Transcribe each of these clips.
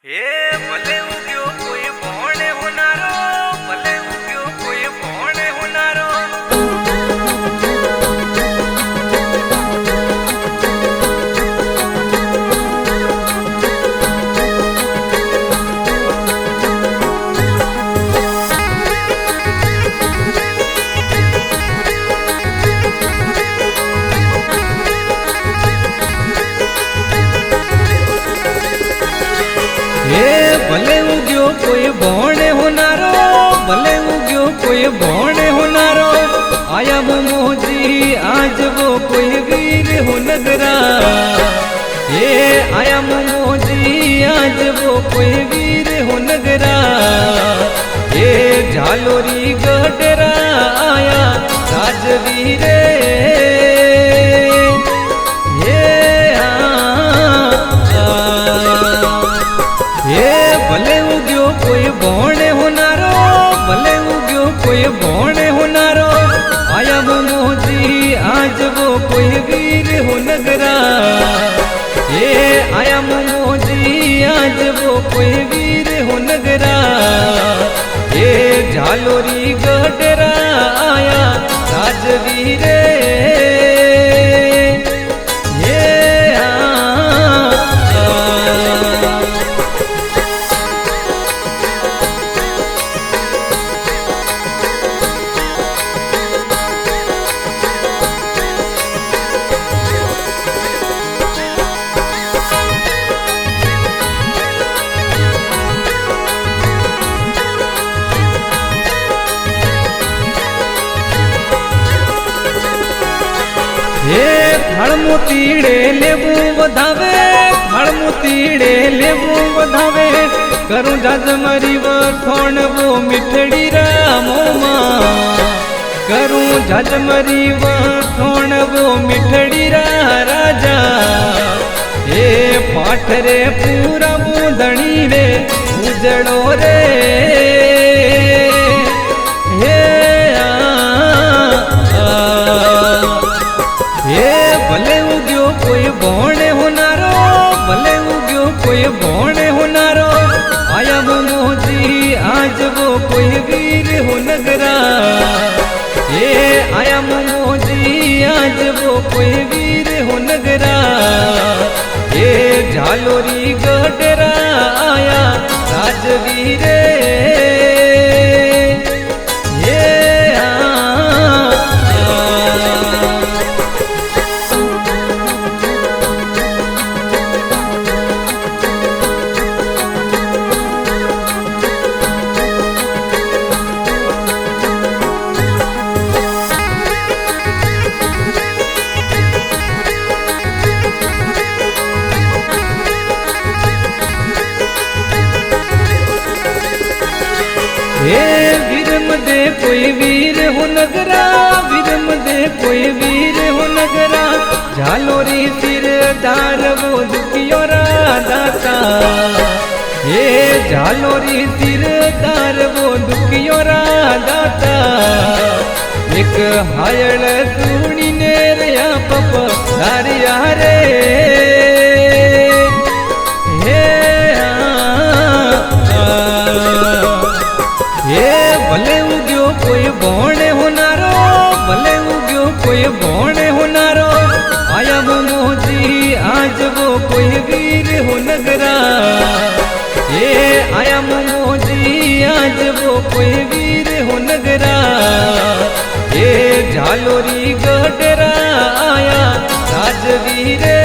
એ ભલે ઉગ્યો કોઈ ભોણે હોનારો, ભલે ઉગ્યો કોઈ ભોણે હોનારો. ભલે ઉગ્યો કોઈ ભોણે હોનારો, ભલે ઉગ્યો કોઈ ભોણે હોનારો. આયા મોજી આજ વો કોઈ વીર હો નગરા. એ આયા મોજી આજ વો કોઈ વીર હો નગરા. એ ઝાલોરી ગઢરા આયા રાજવીરે. ભલે ઉગ્યો કોઈ ભોણે હોનારો, ભલે ઉગ્યો કોઈ ભોણે હોનારો. આયા મોજી આજ વો કોઈ વીર હો નગરા. એ આયા મોજી આજ વો કોઈ વીર હો નગરા. એ ઝાલોરી ગઢરા આયા રાજવીરે. ખળમુતીડે લેવું વધાવે, ખળમુતીડે લેવું વધાવે. કરું જાજમરી વઠોણ વો મીઠડી રામોમાં. કરું જાજમરી વઠોણ વો મીઠડી રાજા. એ પાઠરે પૂરા મૂંધણી રે ઉજળો રે. ભલે ઉગ્યો કોઈ ભોણે હોનારો, ભલે ઉગ્યો કોઈ ભોણે હોનારો. આયા મોજી આજ વો કોઈ વીર હો નગરા. એ આયા મોજી આજ વો કોઈ વીર હો નગરા. એ ઝાલોરી ગઢરા આયા રાજવીરે. विरम दे कोई वीर हो नगरा, विरम दे कोई वीर हो नगरा. झालोरी सिरदार वो दुखियो दाता. ये झालोरी सिरदार वो दुखियो दाता. एक हायड़ सुनी ने रया पप धारिया रे. ભલે ઉગ્યો કોઈ ભોણે હોનારો, ભલે ઉગ્યો કોઈ ભોણે હોનારો. આયા મોજી આજ વો કોઈ વીર હો નગરા. એ આયા મોજી આજ વો કોઈ વીર હો નગરા. એ ઝાલોરી ગઢરા આયા રાજવીરે.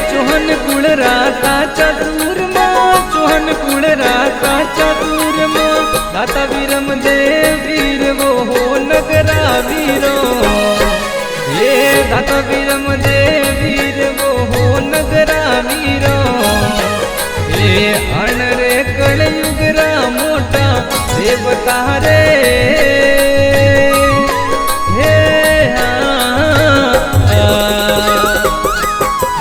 चौहन कुल राता चतुर मां, चौहन कुल राता चतुर मां. दाता वीरम दे वीर वो हो नगरा वीरो. ये दाता वीरम दे वीर वो हो नगरा वीरो. ये अण रे कलयुगरा मोटा देवता रे हे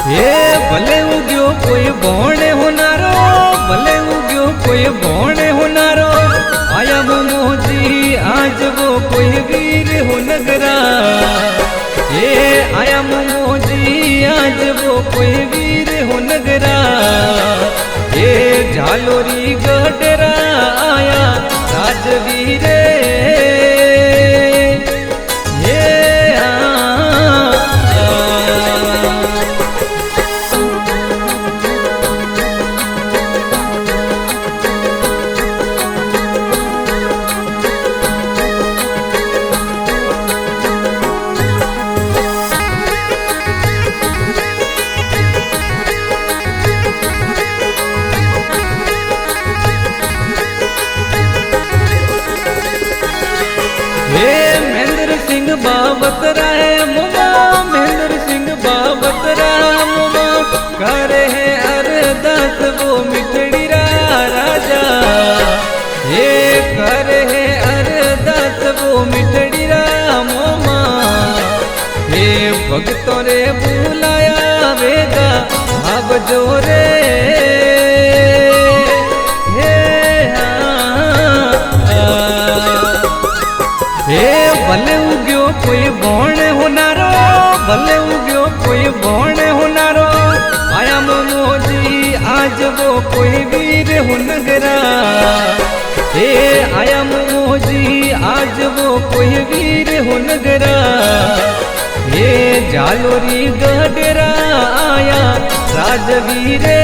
हे भले उग्यो कोई भोणे होनारो भले उग्यो कोई भोणे होनारो आया मोमोजी आज वो कोई वीर हो नगरा ये आया मोमोजी आज वो कोई वीर हो नगरा ये झालोरी गडरा आया राजवीरे महेंद्र सिंह बाबत राय मुमा महेंद्र सिंह बाबत राय मुमा करे है अरदास वो मिठड़ी राजा ये करे है अरदास वो मिठड़ी मोमा हे भक्तों रे बुलाया वेगा भाव जोरे भले उग्यो कोई भोणे होनारो भले उग्यो कोई भोणे होनारो आया मोमोजी आज वो कोई वीर हो नगरा हे आया मोमोजी आज वो कोई वीर हो नगरा हे झालोरी गडरा आया राजवीरे